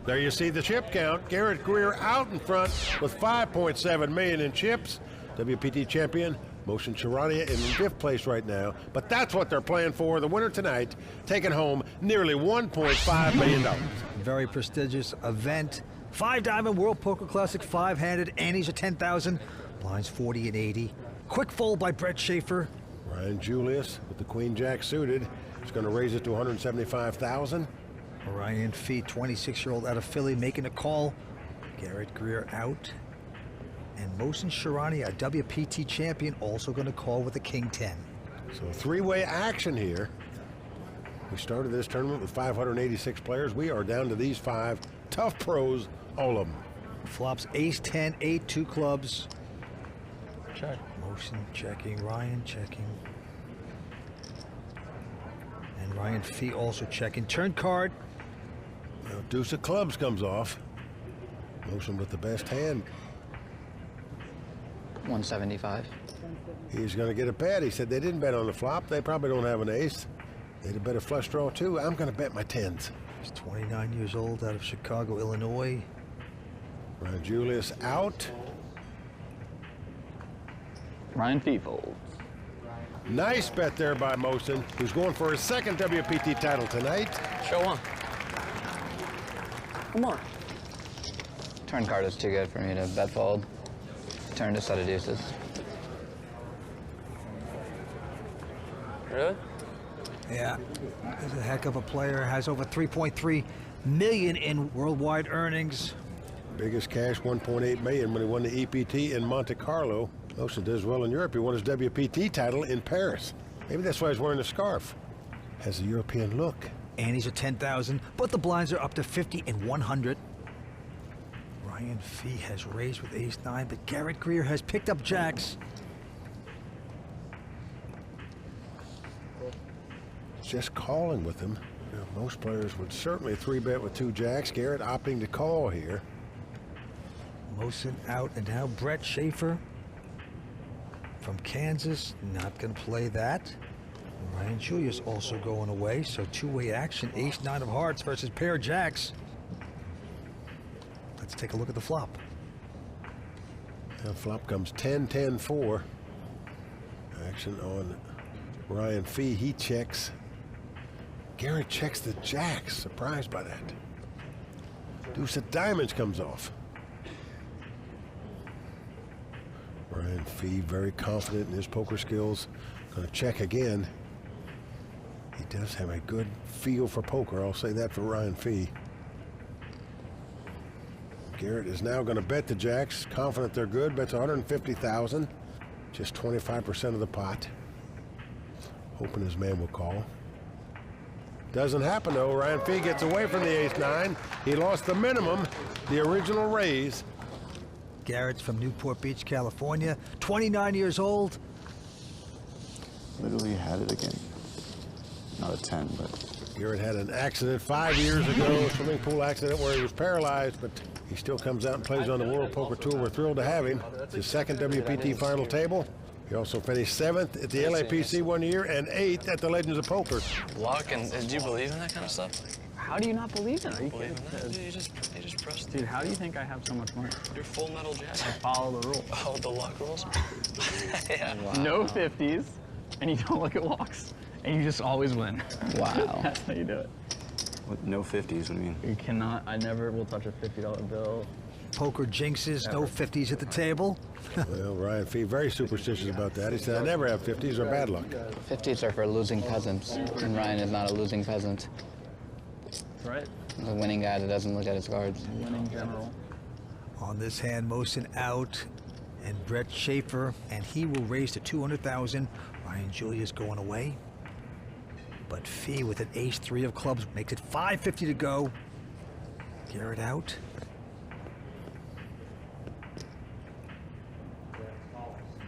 There you see the chip count. Garrett Greer out in front with 5.7 million in chips. WPT champion Mohsin Charania in 5th place right now. But that's what they're playing for. The winner tonight taking home nearly $1.5 million. Very prestigious event. 5-diamond World Poker Classic, 5-handed. Annie's at 10,000. Blinds 40 and 80. Quick fold by Brett Shaffer. Ryan Julius with the Queen Jack suited. He's going to raise it to 175,000. Ryan Fee, 26-year-old out of Philly, making a call. Garrett Greer out. And Mohsin Charania, a WPT champion, also going to call with a King 10. So 3-way action here. We started this tournament with 586 players. We are down to these 5 tough pros, all of them. Flops ace 10, 8, 2 clubs. Check. Mohsin checking, Ryan checking. And Ryan Fee also checking. Turn card. Now, deuce of clubs comes off. Mohsin with the best hand. 175. He's going to get a bet. He said they didn't bet on the flop. They probably don't have an ace. They'd have bet a flush draw too. I'm going to bet my 10s. He's 29 years old out of Chicago, Illinois. Ryan Julius out. Ryan Fee folds. Nice bet there by Mohsin, who's going for his 2nd WPT title tonight. Show one. Come on. Turn card is too good for me to bet fold. Turn to set of deuces. Really? Yeah, he's a heck of a player. Has over 3.3 million in worldwide earnings. Biggest cash, 1.8 million when he won the EPT in Monte Carlo. Mohsin does well in Europe. He won his WPT title in Paris. Maybe that's why he's wearing the scarf. Has a European look. Annie's at 10,000, but the blinds are up to 50 and 100. Ryan Fee has raised with ace 9, but Garrett Greer has picked up jacks. Just calling with him. You know, most players would certainly 3-bet with 2 jacks. Garrett opting to call here. Mohsin out, and now Brett Shaffer from Kansas, not going to play that. Ryan Julius also going away, so 2-way action. Ace 9 of hearts versus pair of jacks. Let's take a look at the flop. Now flop comes 10-10-4. Action on Ryan Fee. He checks. Garrett checks the jacks. Surprised by that. Deuce of diamonds comes off. Ryan Fee very confident in his poker skills. Going to check again. He does have a good feel for poker. I'll say that for Ryan Fee. Garrett is now going to bet the jacks. Confident they're good. Bets 150,000. Just 25% of the pot. Hoping his man will call. Doesn't happen though. Ryan Fee gets away from the ace 9. He lost the minimum, the original raise. Garrett's from Newport Beach, California, 29 years old. Literally had it again. Not a 10, but... Garrett had an accident 5 years ago, a swimming pool accident where he was paralyzed, but he still comes out and plays on the World Poker Tour. We're thrilled to have him. It's his 2nd WPT final table. He also finished 7th at the LAPC 1 year and 8th at the Legends of Poker. Luck, and do you believe in that kind of stuff? How do you not believe in it? Are you Believe kidding? in that? You just trust. Dude, how do you think I have so much money? You're full metal jack. I follow the rules. Oh, the luck rules? Yeah. Wow. No 50s, and you don't look at walks, and you just always win. Wow. That's how you do it. What, no 50s, what do you mean? You cannot, I never will touch a $50 bill. Poker jinxes, no 50s at the table. Well, Ryan Fee, very superstitious about that. He said, I never have 50s or bad luck. 50s are for losing peasants, and Ryan is not a losing peasant. That's right. He's a winning guy that doesn't look at his cards. Winning general. On this hand, Mohsin out, and Brett Shaffer, and he will raise to 200,000. Ryan Julius going away. But Fee with an ace 3 of clubs makes it 550 to go. Garrett out.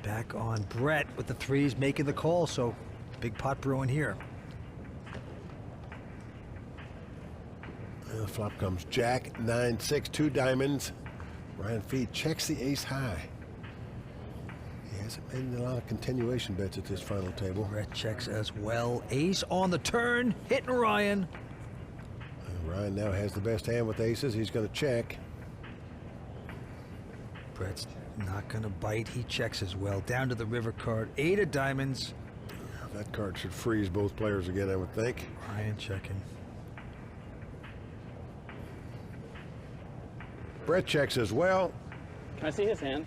Back on Brett with the 3s making the call, so big pot brewing here. The flop comes Jack, 9-6, 2 diamonds. Ryan Fee checks the ace high. He hasn't made a lot of continuation bets at this final table. Brett checks as well. Ace on the turn, hitting Ryan. Ryan now has the best hand with aces. He's going to check. Brett's not going to bite. He checks as well. Down to the river card. 8 of diamonds. That card should freeze both players again, I would think. Ryan checking. Brett checks as well. Can I see his hand?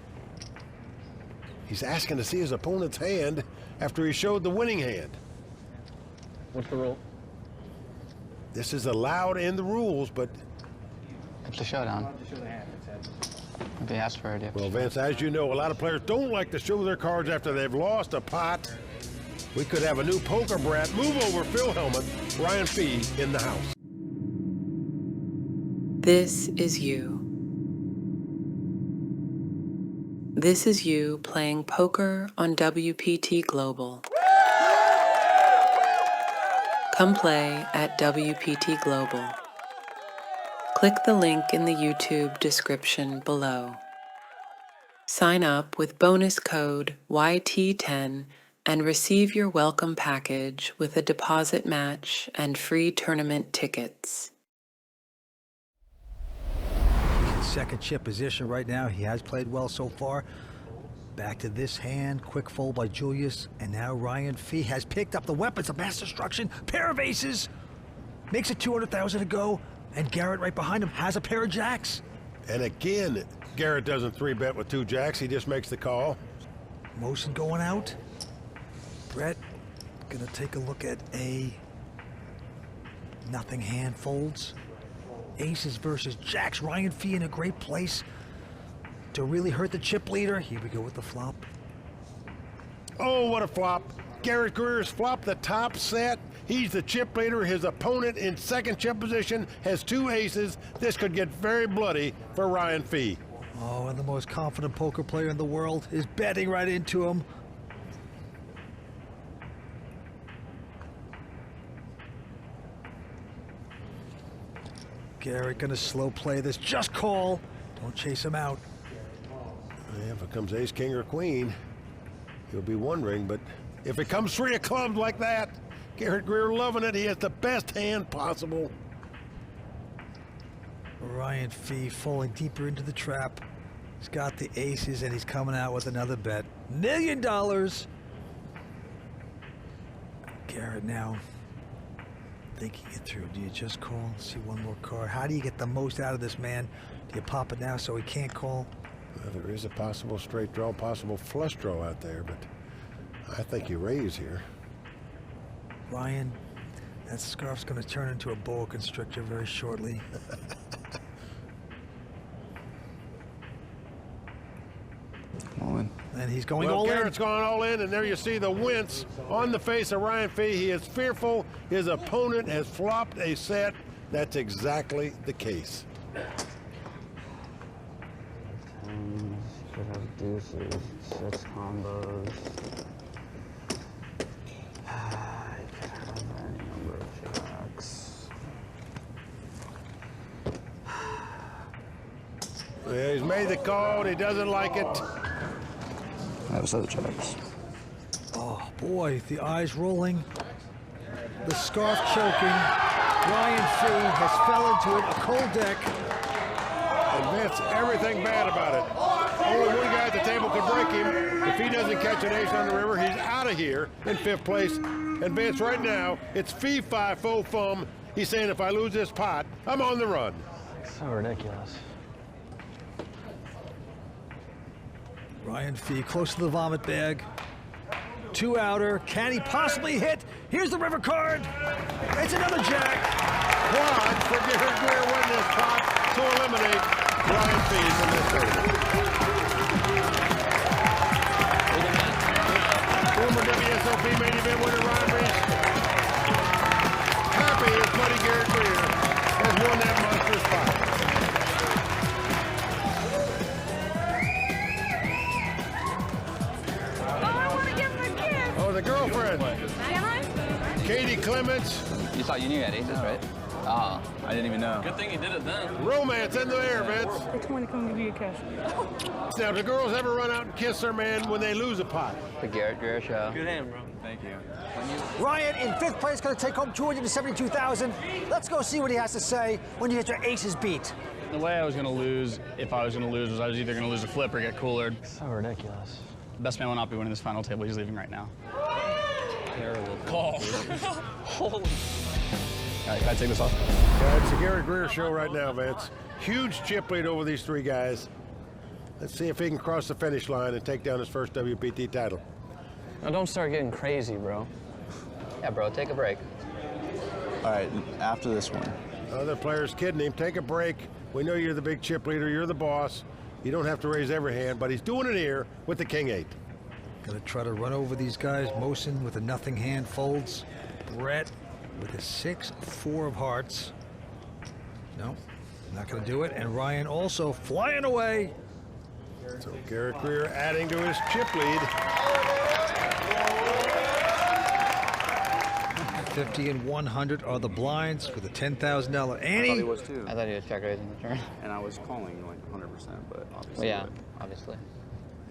He's asking to see his opponent's hand after he showed the winning hand. What's the rule? This is allowed in the rules, but... It's a showdown. If he asks for it, yeah. Well, Vince, as you know, a lot of players don't like to show their cards after they've lost a pot. We could have a new poker brat. Move over, Phil Hellman, Ryan Fee in the house. This is you. This is you playing poker on WPT Global. Come play at WPT Global. Click the link in the YouTube description below. Sign up with bonus code YT10 and receive your welcome package with a deposit match and free tournament tickets. Second chip position right now. He has played well so far. Back to this hand. Quick fold by Julius. And now Ryan Fee has picked up the weapons of mass destruction. Pair of aces. Makes it 200,000 to go. And Garrett right behind him has a pair of jacks. And again, Garrett doesn't 3-bet with 2 jacks. He just makes the call. Mohsin going out. Brett gonna take a look at a nothing hand folds. Aces versus jacks. Ryan Fee in a great place to really hurt the chip leader. Here we go with the flop. Oh, what a flop. Garrett Greer's flopped the top set. He's the chip leader. His opponent in second chip position has 2 aces. This could get very bloody for Ryan Fee. Oh, and the most confident poker player in the world is betting right into him. Garrett gonna slow play this. Just call. Don't chase him out. Yeah, if it comes ace, king, or queen, he'll be wondering, but if it comes 3 of clubs like that, Garrett Greer loving it. He has the best hand possible. Ryan Fee falling deeper into the trap. He's got the aces and he's coming out with another bet. $1 million. Garrett now thinking it through. Do you just call? See one more card. How do you get the most out of this man? Do you pop it now so he can't call? Well, there is a possible straight draw, possible flush draw out there, but I think you raise here. Ryan, that scarf's going to turn into a boa constrictor very shortly. All in. And he's going Well, all Garrett's in. gone all in, and there you see the wince on the face of Ryan Fee. He is fearful. His opponent has flopped a set. That's exactly the case. Should have deuces, 6 combos. I could have any number of jacks. Yeah, he's made the call. He doesn't like it. I have a set of jacks. Oh, boy, the eyes rolling. The scarf choking. Ryan Fee has fell into it, a cold deck. And Vince, everything bad about it. Only one guy at the table could break him. If he doesn't catch an ace on the river, he's out of here in 5th place. And Vince, right now, it's fee 5 faux fum. He's saying if I lose this pot, I'm on the run. So ridiculous. Ryan Fee close to the vomit bag. 2 outer. Can he possibly hit? Here's the river card. It's another jack. Quad for Garrett Greer win this pot to eliminate Ryan Fee from this tournament. Former WSOP main event winner Ryan Reese, happy his buddy Garrett Greer has won that monstrous pot. Oh, the girlfriend. Katie Clements. You thought you knew you had aces, right? Oh, I didn't even know. Good thing you did it then. Romance in the air, Vince. Which one come give you a kiss? Now, do girls ever run out and kiss their man when they lose a pot? The Garrett Greer show. Good hand, bro. Thank you. Ryan in 5th place, going to take home $272,000. Let's go see what he has to say when you get your aces beat. The way I was going to lose, if I was going to lose, was I was either going to lose a flip or get coolered. So ridiculous. Best man will not be winning this final table. He's leaving right now. Terrible call. Holy. All right, can I take this off? Yeah, it's the Garrett Greer show right now, Vince. Huge chip lead over these three guys. Let's see if he can cross the finish line and take down his first WPT title. Now don't start getting crazy, bro. Yeah, bro, take a break. All right, after this one. Other players kidding him. Take a break. We know you're the big chip leader. You're the boss. You don't have to raise every hand, but he's doing it here with the King-8. Gonna try to run over these guys. Mohsin with a nothing hand folds. Brett with a 6-4 of hearts. No, not gonna do it. And Ryan also flying away. So Garrett Greer adding to his chip lead. 50 and 100 are the blinds with a $10,000 I thought he ante. was too. I thought he was check raising the turn. And I was calling like 100%, but obviously. Well, yeah, obviously.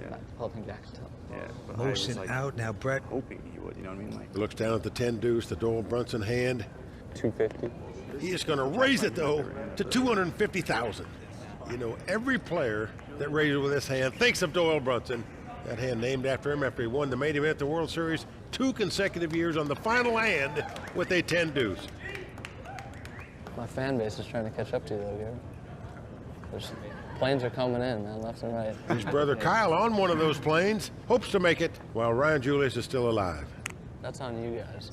Yeah. Not holding jack still. Yeah. But I was Mohsin like out now. Brett hoping he would. You know what I mean? Like Looks down at the 10 deuce, the Doyle Brunson hand. 250. He is going to raise it, though, to $250,000. You know, every player that raises with this hand thinks of Doyle Brunson. That hand named after him after he won the main event at the World Series 2 consecutive years on the final hand with a 10 deuce. My fan base is trying to catch up to you, though, Garrett. Planes are coming in, man, left and right. His brother Kyle on one of those planes hopes to make it while Ryan Julius is still alive. That's on you guys.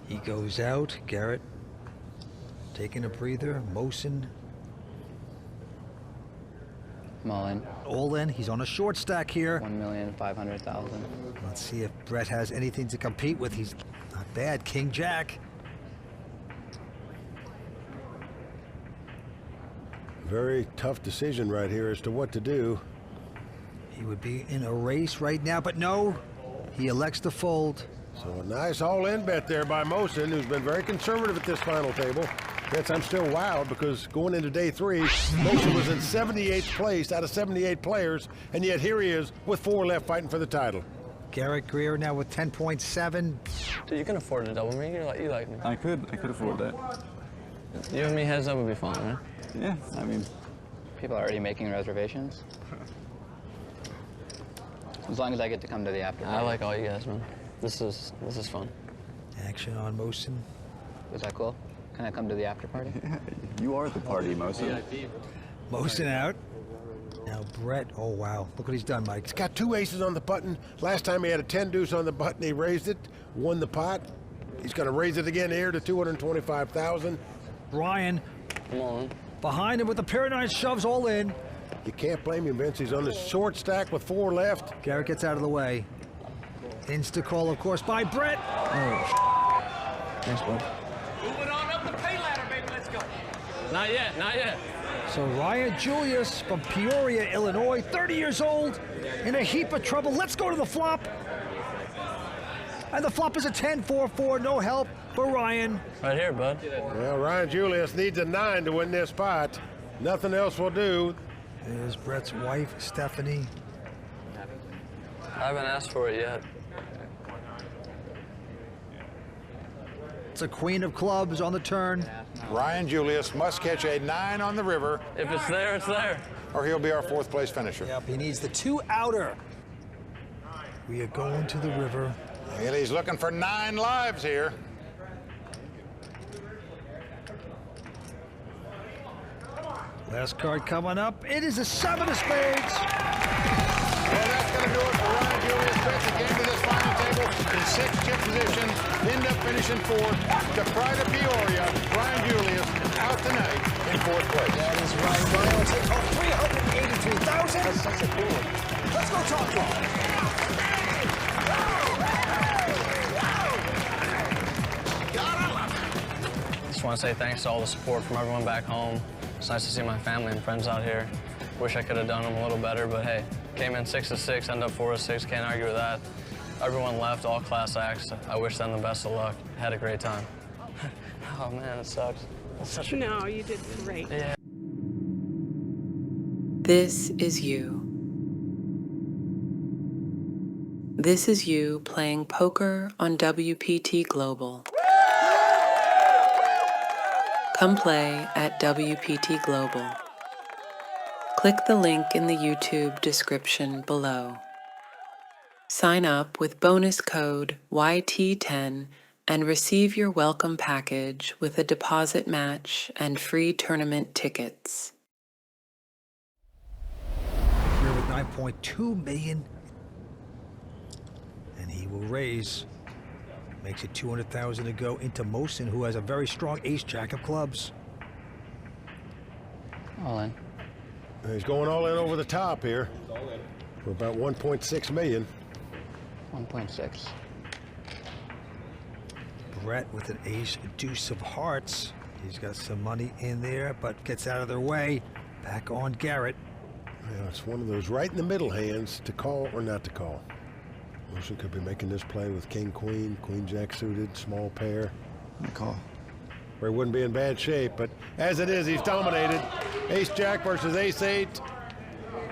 he goes out. Garrett taking a breather. Mohsin I'm all in. all in. He's on a short stack here. 1,500,000. Let's see if Brett has anything to compete with. He's not bad. King Jack. Very tough decision right here as to what to do. He would be in a race right now, but no, he elects to fold. So a nice all-in bet there by Mohsin, who's been very conservative at this final table. Vince, I'm still wowed because going into day 3, Mohsin was in 78th place out of 78 players, and yet here he is with 4 left fighting for the title. Garrett Greer now with 10.7. Dude, you can afford to double me. You like me. I could afford that. You and me heads up would be fun, right? Yeah, I mean, People are already making reservations. As long as I get to come to the after I party. like all you guys, man. This is fun. Action on Mohsin. Is that cool? Can I come to the after party? you are the party, Mohsin. Mohsin out. Now Brett, oh wow, look what he's done, Mike. He's got 2 aces on the button. Last time he had a 10 deuce on the button, he raised it, won the pot. He's going to raise it again here to $225,000. Ryan Come on. behind him with the pair of 9 shoves all in. You can't blame him, Vince. He's on the short stack with 4 left. Garrett gets out of the way. Insta call, of course, by Brett. Thanks, bud. Moving on up the pay ladder, baby. Let's go. Not yet, not yet. So Ryan Julius from Peoria, Illinois, 30 years old, in a heap of trouble. Let's go to the flop. And the flop is a 10-4-4, no help for Ryan. Right here, bud. Well, Ryan Julius needs a 9 to win this pot. Nothing else will do. There's Brett's wife, Stephanie. I haven't asked for it yet. It's a queen of clubs on the turn. Ryan Julius must catch a 9 on the river, If it's there, it's there. or he'll be our 4th place finisher. Yep, he needs the 2 outer. We are going to the river. And he's looking for 9 lives here. Last card coming up. It is a 7 of spades. Well, that's going to do it for Ryan Julius. Bets came to this final table in 6 chip positions, end up finishing 4th. The pride of Peoria, Ryan Julius, out tonight in 4th place. That is right. Ryan will take home $383,000. That's such a cool one. Let's go talk to him. Just want to say thanks to all the support from everyone back home. It's nice to see my family and friends out here. Wish I could have done them a little better, but hey, came in 6 of 6, ended up 4 of 6. Can't argue with that. Everyone left, all class acts. I wish them the best of luck. Had a great time. Oh man, it sucks. No, you did great. This is you. This is you playing poker on WPT Global. Come play at WPT Global. Click the link in the YouTube description below. Sign up with bonus code YT10 and receive your welcome package with a deposit match and free tournament tickets. Here with 9.2 million. And he will raise. Makes it 200,000 to go into Mohsin, who has a very strong ace-jack of clubs. All in. He's going all in over the top here for about 1.6 million. 1.6. Brett with an ace, deuce of hearts. He's got some money in there, but gets out of their way. Back on Garrett. Yeah, it's one of those right in the middle hands to call or not to call. Mohsin could be making this play with king, queen, queen, jack suited, small pair. Call. Where he wouldn't be in bad shape, but as it is, he's dominated. Ace jack versus ace eight.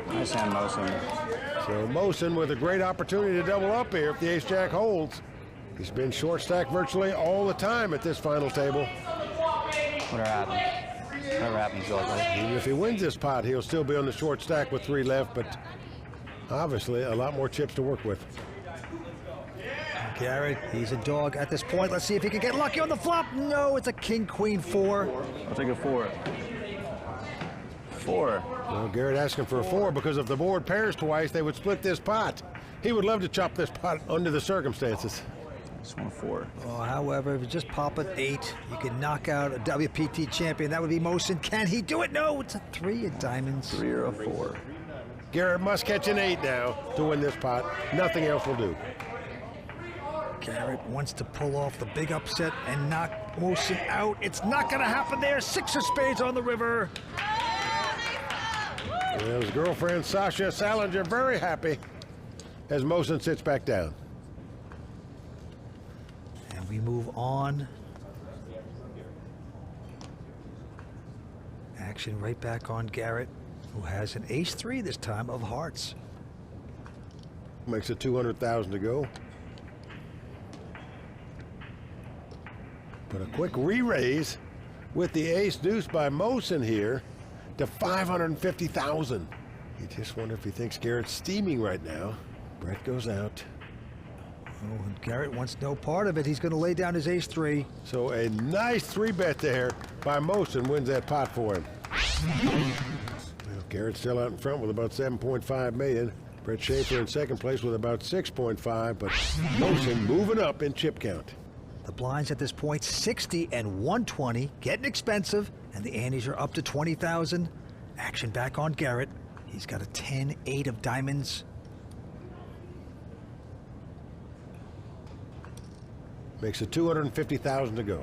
Nice hand, Mohsin. So Mohsin with a great opportunity to double up here if the ace jack holds. He's been short stacked virtually all the time at this final table. Whatever happens. Whatever happens, goes right. Even if he wins this pot, he'll still be on the short stack with 3 left, but obviously a lot more chips to work with. Garrett, he's a dog at this point. Let's see if he can get lucky on the flop. No, it's a king, queen, 4. I'll take a 4. 4. Well, Garrett asking for a 4 because if the board pairs twice, they would split this pot. He would love to chop this pot under the circumstances. Just want a 4. Oh, however, if you just pop an 8, you can knock out a WPT champion. That would be Mohsin. Can he do it? No, it's a 3 of diamonds. 3 or a 4. Garrett must catch an 8 now to win this pot. Nothing else will do. Garrett wants to pull off the big upset and knock Mohsin out. It's not going to happen there. 6 of spades on the river. Well, his girlfriend, Sasha Salinger, very happy as Mohsin sits back down. And we move on. Action right back on Garrett, who has an ace-3 this time of hearts. Makes it 200,000 to go. But a quick re-raise with the ace deuce by Mohsin here to 550,000. You just wonder if he thinks Garrett's steaming right now. Brett goes out. Oh, and Garrett wants no part of it. He's going to lay down his ace-3. So a nice 3-bet there by Mohsin wins that pot for him. Well, Garrett's still out in front with about 7.5 million. Brett Shaffer in second place with about 6.5, but Mohsin moving up in chip count. The blinds at this point, 60 and 120, getting expensive, and the antes are up to 20,000. Action back on Garrett. He's got a 10-8 of diamonds. Makes it 250,000 to go.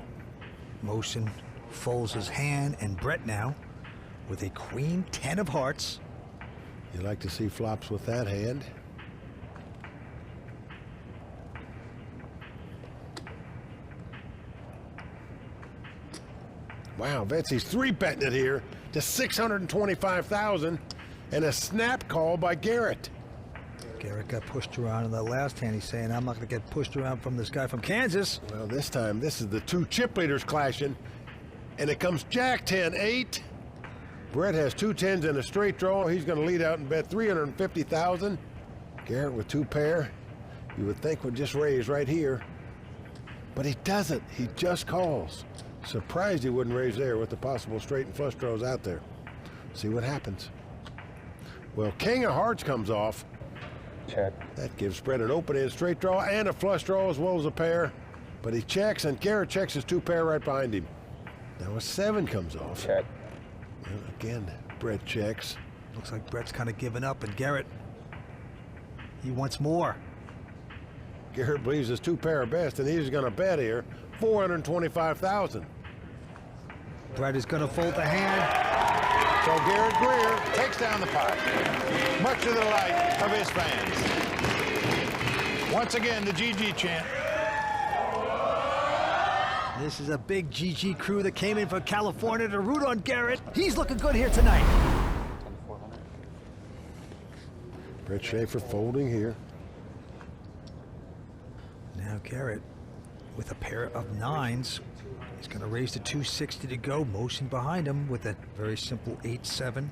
Mohsin folds his hand, and Brett now with a queen 10 of hearts. You like to see flops with that hand. Wow, Betsy's 3-betting it here to 625,000 and a snap call by Garrett. Garrett got pushed around in the last hand. He's saying, I'm not going to get pushed around from this guy from Kansas. Well, this time, this is the 2 chip leaders clashing, and it comes Jack 10-8. Brett has 2 10s and a straight draw. He's going to lead out and bet 350,000. Garrett with 2 pair, you would think would just raise right here, but he doesn't. He just calls. Surprised he wouldn't raise there with the possible straight and flush draws out there. See what happens. Well, king of hearts comes off. Check. That gives Brett an open-end straight draw and a flush draw as well as a pair. But he checks, and Garrett checks his 2 pair right behind him. Now a 7 comes off. Check. Well, again, Brett checks. Looks like Brett's kind of given up, and Garrett, he wants more. Garrett believes his 2 pair are best, and he's going to bet here 425,000. Brett is going to fold the hand. So Garrett Greer takes down the pot, much to the delight of his fans. Once again, the GG chant. This is a big GG crew that came in from California to root on Garrett. He's looking good here tonight. Brett Shaffer folding here. Now Garrett with a pair of nines. He's going to raise to 260 to go. Mohsin behind him with a very simple 8-7.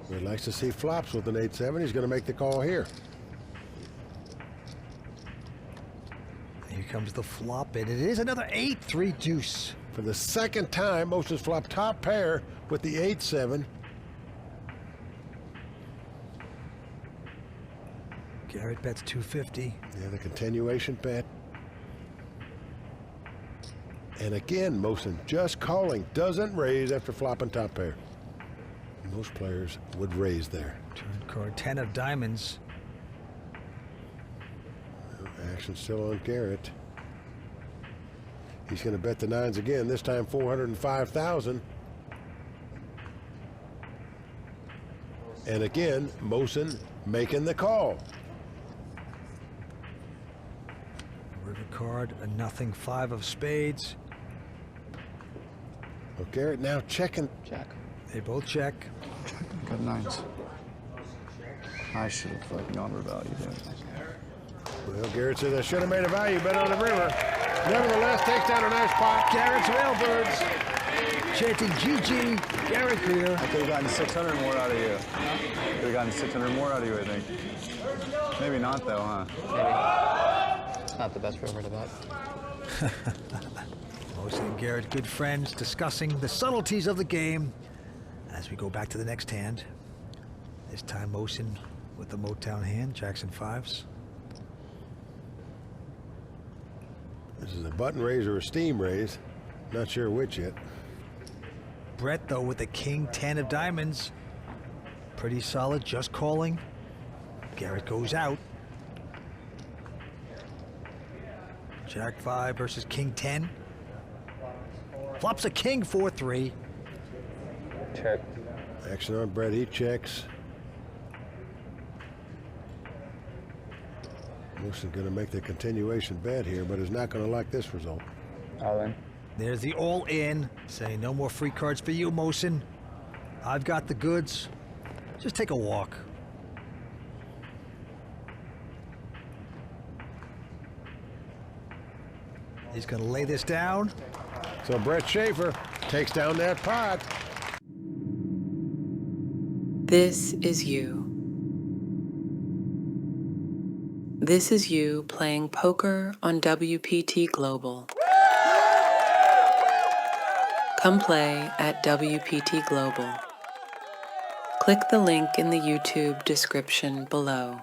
He likes to see flops with an 8-7. He's going to make the call here. Here comes the flop, and it is another 8-3 deuce. For the second time, Mohsin's flopped top pair with the 8-7. Garrett bets 250. Yeah, the continuation bet. And again, Mohsin just calling, doesn't raise after flopping top pair. Most players would raise there. Turn card 10 of diamonds. Action still on Garrett. He's going to bet the nines again, this time 405,000. And again, Mohsin making the call. River card, a nothing, 5 of spades. Well, Garrett now checking. Check. They both check. Got nines. I should have fucking overvalued it. Well, Garrett says I should have made a value bet on the river. Nevertheless, takes down a nice pot. Garrett's Railbirds chanting GG, Garrett Greer. I could have gotten 600 more out of you. Could have gotten 600 more out of you, I think. Maybe not, though, huh? Maybe. It's not the best river to bet. Mohsin and Garrett, good friends, discussing the subtleties of the game as we go back to the next hand. This time Mohsin with the Motown hand, Jackson 5s. This is a button raise or a steam raise. Not sure which yet. Brett, though, with the King 10 of diamonds. Pretty solid, just calling. Garrett goes out. Jack 5 versus King 10. Flops a King 4-3. Check. Action on Brett, he checks. Mohsin's going to make the continuation bet here, but is not going to like this result. All in. There's the all-in, saying no more free cards for you, Mohsin. I've got the goods. Just take a walk. He's going to lay this down. So Brett Shaffer takes down that pot. This is you. This is you playing poker on WPT Global. Come play at WPT Global. Click the link in the YouTube description below.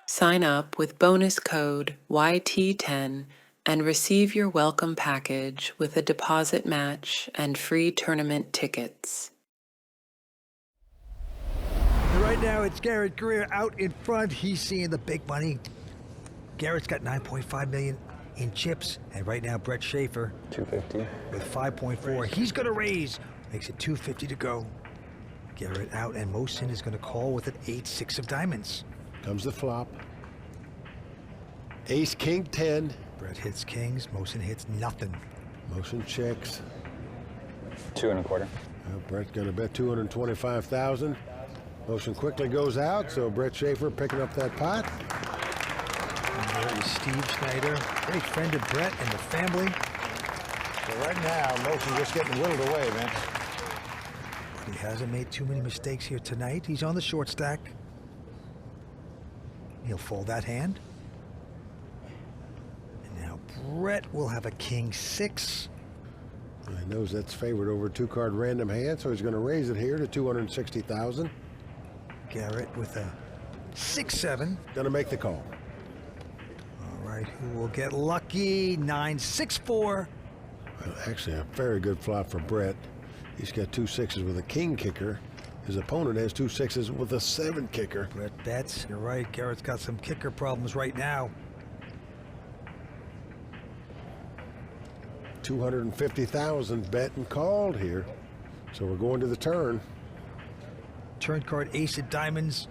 Sign up with bonus code YT10 and receive your welcome package with a deposit match and free tournament tickets. Right now, it's Garrett Greer out in front. He's seeing the big money. Garrett's got 9.5 million in chips, and right now, Brett Shaffer 250 with 5.4. He's going to raise. Makes it 250 to go. Garrett out, and Mohsin is going to call with an 8-6 of diamonds. Comes the flop. Ace, King 10. Brett hits kings. Mohsin hits nothing. Mohsin checks. 2 1/4. Well, Brett's going to bet 225,000. Mohsin quickly goes out, so Brett Shaffer picking up that pot. And there is Steve Schneider, great friend of Brett and the family. So right now, Mohsin just getting whittled away, Vince. He hasn't made too many mistakes here tonight. He's on the short stack. He'll fold that hand. And now Brett will have a king 6. He knows that's favored over a 2-card random hand, so he's going to raise it here to 260,000. Garrett with a 6-7. Going to make the call. All right, who will get lucky? 9-6-4. Well, actually, a very good flop for Brett. He's got 2 6s with a king kicker. His opponent has 2 6s with a 7 kicker. Brett bets. You're right. Garrett's got some kicker problems right now. 250,000 bet and called here. So we're going to the turn. Turn card, ace of diamonds.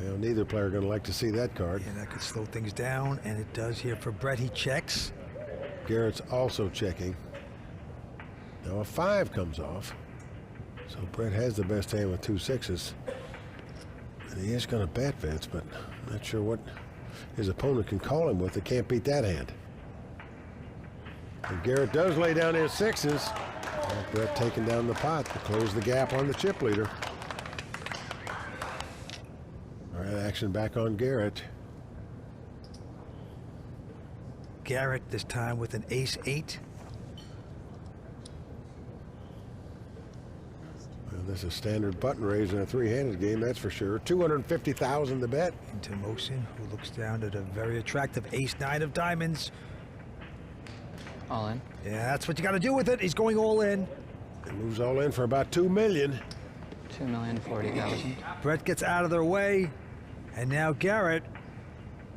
Well, neither player going to like to see that card. And that could slow things down, and it does here for Brett. He checks. Garrett's also checking. Now a 5 comes off. So Brett has the best hand with 2 6s. And he is going to bet, Vince, but I'm not sure what his opponent can call him with. They can't beat that hand. And Garrett does lay down his 6s. Well, Brett taking down the pot to close the gap on the chip leader. All right, action back on Garrett. Garrett this time with an ace 8. Well, this is standard button raise in a 3-handed game, that's for sure. 250,000 to bet. Into Mohsin, who looks down at a very attractive ace 9 of diamonds. All in. Yeah, that's what you got to do with it. He's going all in. It moves all in for about 2 million. 2,040,000. Brett gets out of their way, and now Garrett.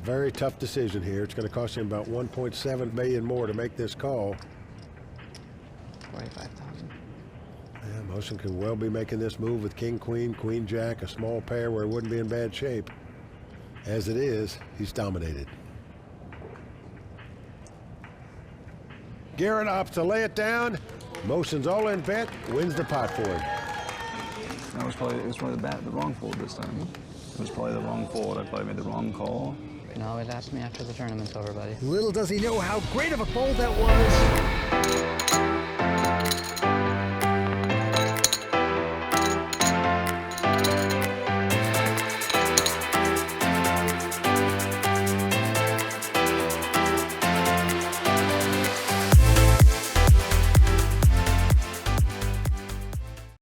Very tough decision here. It's going to cost him about 1.7 million more to make this call. 45,000. Yeah, Mohsin could well be making this move with king, queen, queen, jack, a small pair where he wouldn't be in bad shape. As it is, he's dominated. Garrett opts to lay it down. Mohsin's all-in bet wins the pot for him. That was probably, it was probably the wrong fold this time. It was probably the wrong fold. I probably made the wrong call. You can always ask me after the tournament's over, buddy. Little does he know how great of a fold that was.